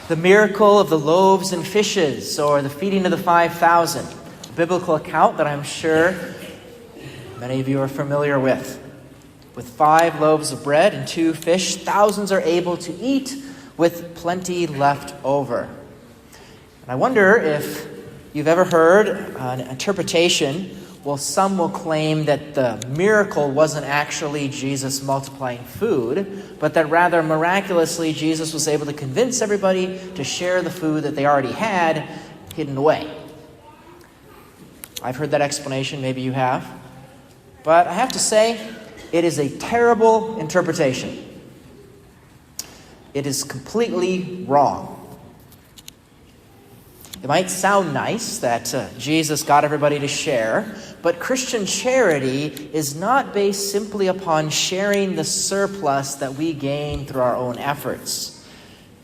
The miracle of the loaves and fishes, or the feeding of the 5,000, a biblical account that I'm sure many of you are familiar with. With 5 loaves of bread and 2 fish, thousands are able to eat with plenty left over. And I wonder if you've ever heard an interpretation. Well, some will claim that the miracle wasn't actually Jesus multiplying food, but that rather miraculously Jesus was able to convince everybody to share the food that they already had hidden away. I've heard that explanation, maybe you have. But I have to say, it is a terrible interpretation. It is completely wrong. It might sound nice that Jesus got everybody to share, but Christian charity is not based simply upon sharing the surplus that we gain through our own efforts.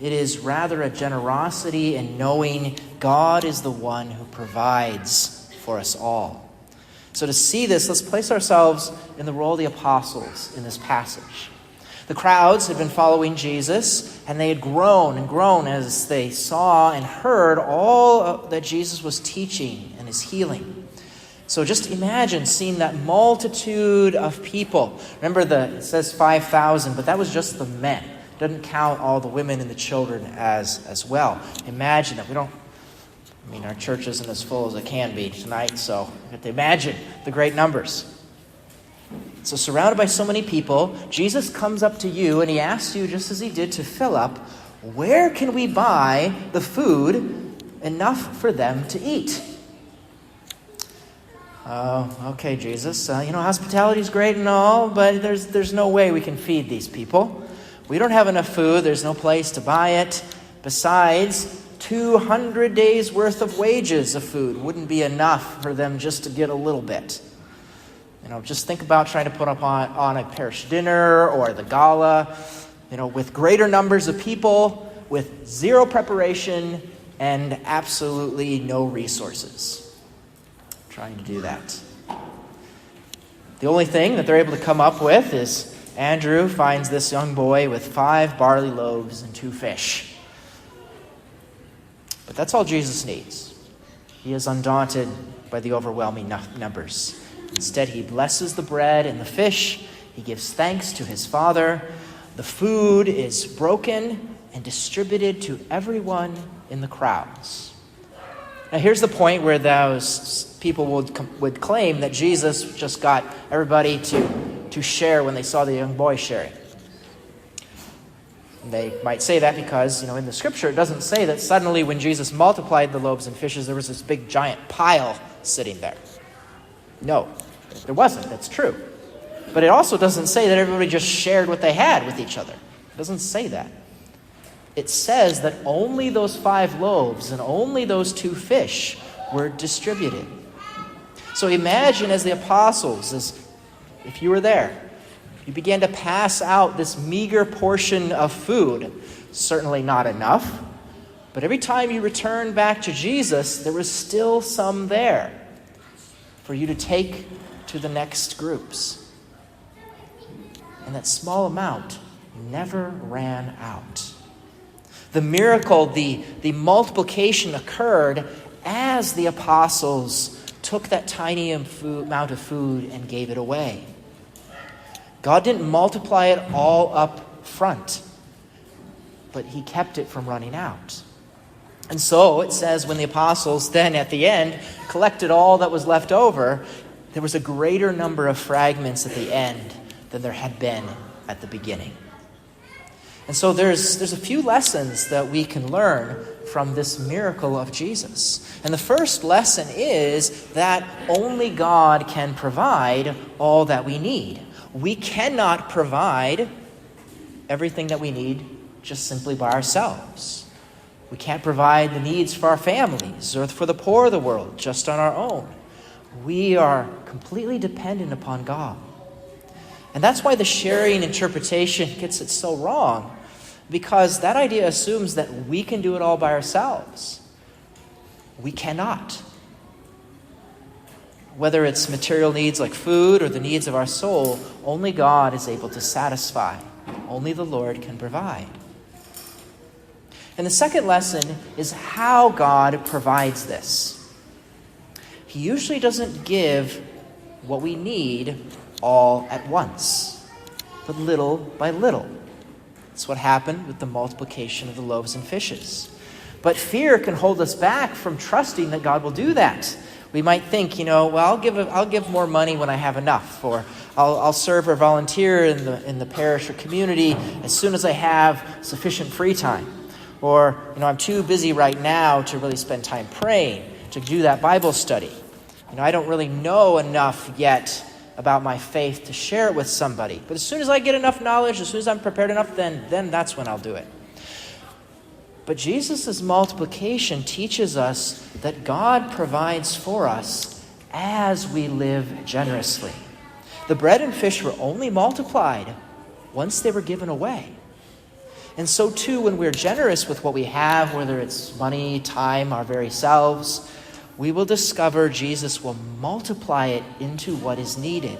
It is rather a generosity in knowing God is the one who provides for us all. So to see this, let's place ourselves in the role of the apostles in this passage. The crowds had been following Jesus, and they had grown and grown as they saw and heard all that Jesus was teaching and his healing. So just imagine seeing that multitude of people. Remember, it says 5,000, but that was just the men. It doesn't count all the women and the children as well. Imagine that. Our church isn't as full as it can be tonight, so you have to imagine the great numbers. So surrounded by so many people, Jesus comes up to you and he asks you, just as he did to Philip, where can we buy the food enough for them to eat? Okay, Jesus, hospitality is great and all, but there's no way we can feed these people. We don't have enough food. There's no place to buy it. Besides, 200 days worth of wages of food wouldn't be enough for them just to get a little bit. Just think about trying to put up on a parish dinner or the gala, with greater numbers of people, with zero preparation and absolutely no resources. Trying to do that. The only thing that they're able to come up with is Andrew finds this young boy with 5 barley loaves and 2 fish. But that's all Jesus needs. He is undaunted by the overwhelming numbers. Instead, he blesses the bread and the fish. He gives thanks to his Father. The food is broken and distributed to everyone in the crowds. Now, here's the point where those people would claim that Jesus just got everybody to share when they saw the young boy sharing. And they might say that because, in the scripture, it doesn't say that suddenly when Jesus multiplied the loaves and fishes, there was this big giant pile sitting there. No, there wasn't. That's true. But it also doesn't say that everybody just shared what they had with each other. It doesn't say that. It says that only those 5 loaves and only those 2 fish were distributed. So imagine as the apostles, as if you were there, you began to pass out this meager portion of food. Certainly not enough. But every time you returned back to Jesus, there was still some there for you to take to the next groups. And that small amount never ran out. The miracle, the multiplication occurred as the apostles took that tiny amount of food and gave it away. God didn't multiply it all up front, but he kept it from running out. And so it says when the apostles then at the end collected all that was left over, there was a greater number of fragments at the end than there had been at the beginning. And so there's a few lessons that we can learn from this miracle of Jesus. And the first lesson is that only God can provide all that we need. We cannot provide everything that we need just simply by ourselves. We can't provide the needs for our families or for the poor of the world just on our own. We are completely dependent upon God. And that's why the sharing interpretation gets it so wrong, because that idea assumes that we can do it all by ourselves. We cannot. Whether it's material needs like food or the needs of our soul, only God is able to satisfy. Only the Lord can provide. And the second lesson is how God provides this. He usually doesn't give what we need all at once, but little by little. That's what happened with the multiplication of the loaves and fishes. But fear can hold us back from trusting that God will do that. We might think, well, I'll give more money when I have enough, or I'll serve or volunteer in the parish or community as soon as I have sufficient free time. Or, I'm too busy right now to really spend time praying, to do that Bible study. I don't really know enough yet about my faith to share it with somebody. But as soon as I get enough knowledge, as soon as I'm prepared enough, then that's when I'll do it. But Jesus' multiplication teaches us that God provides for us as we live generously. The bread and fish were only multiplied once they were given away. And so too, when we're generous with what we have, whether it's money, time, our very selves, we will discover Jesus will multiply it into what is needed.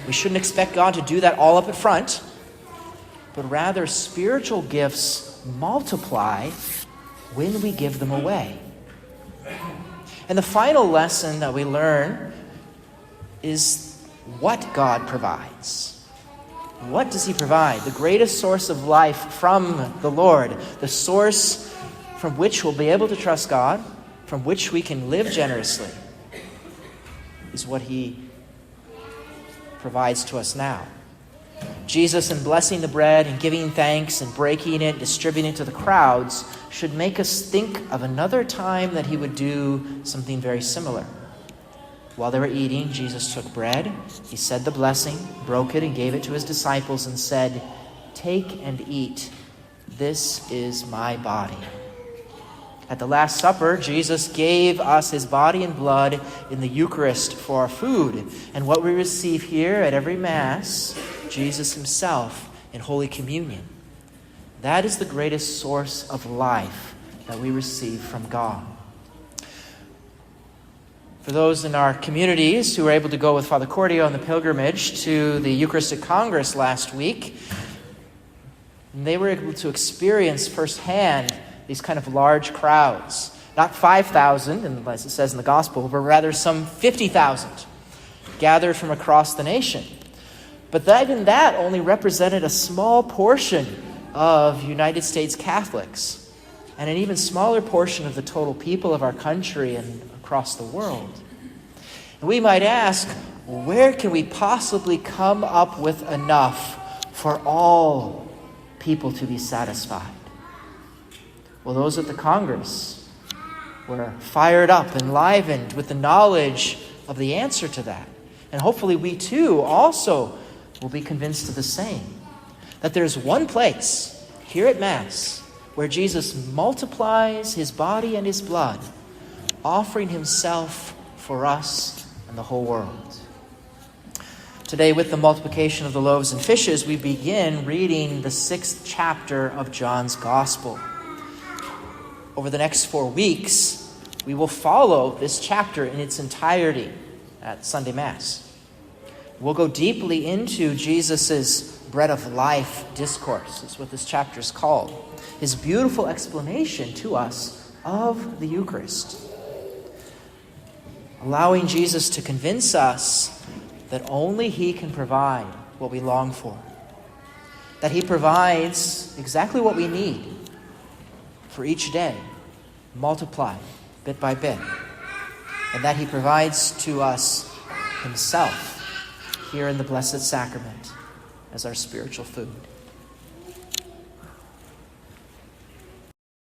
We shouldn't expect God to do that all up at front, but rather spiritual gifts multiply when we give them away. And the final lesson that we learn is what God provides. What does he provide? The greatest source of life from the Lord, the source from which we'll be able to trust God, from which we can live generously, is what he provides to us now. Jesus, in blessing the bread and giving thanks and breaking it, distributing it to the crowds, should make us think of another time that he would do something very similar. While they were eating, Jesus took bread, he said the blessing, broke it, and gave it to his disciples and said, "Take and eat. This is my body." At the Last Supper, Jesus gave us his body and blood in the Eucharist for our food. And what we receive here at every Mass, Jesus himself in Holy Communion. That is the greatest source of life that we receive from God. For those in our communities who were able to go with Father Cordio on the pilgrimage to the Eucharistic Congress last week, they were able to experience firsthand these kind of large crowds. Not 5,000, as it says in the Gospel, but rather some 50,000 gathered from across the nation. But even that only represented a small portion of United States Catholics, and an even smaller portion of the total people of our country and across the world. And we might ask, where can we possibly come up with enough for all people to be satisfied? Well, those at the Congress were fired up, enlivened with the knowledge of the answer to that. And hopefully we too also will be convinced of the same. That there's one place here at Mass where Jesus multiplies his body and his blood, offering himself for us and the whole world. Today, with the multiplication of the loaves and fishes, we begin reading the 6th chapter of John's Gospel. Over the next 4 weeks, we will follow this chapter in its entirety at Sunday Mass. We'll go deeply into Jesus' bread of life discourse, is what this chapter is called. His beautiful explanation to us of the Eucharist. Allowing Jesus to convince us that only he can provide what we long for. That he provides exactly what we need for each day, multiplied bit by bit. And that he provides to us himself here in the Blessed Sacrament as our spiritual food.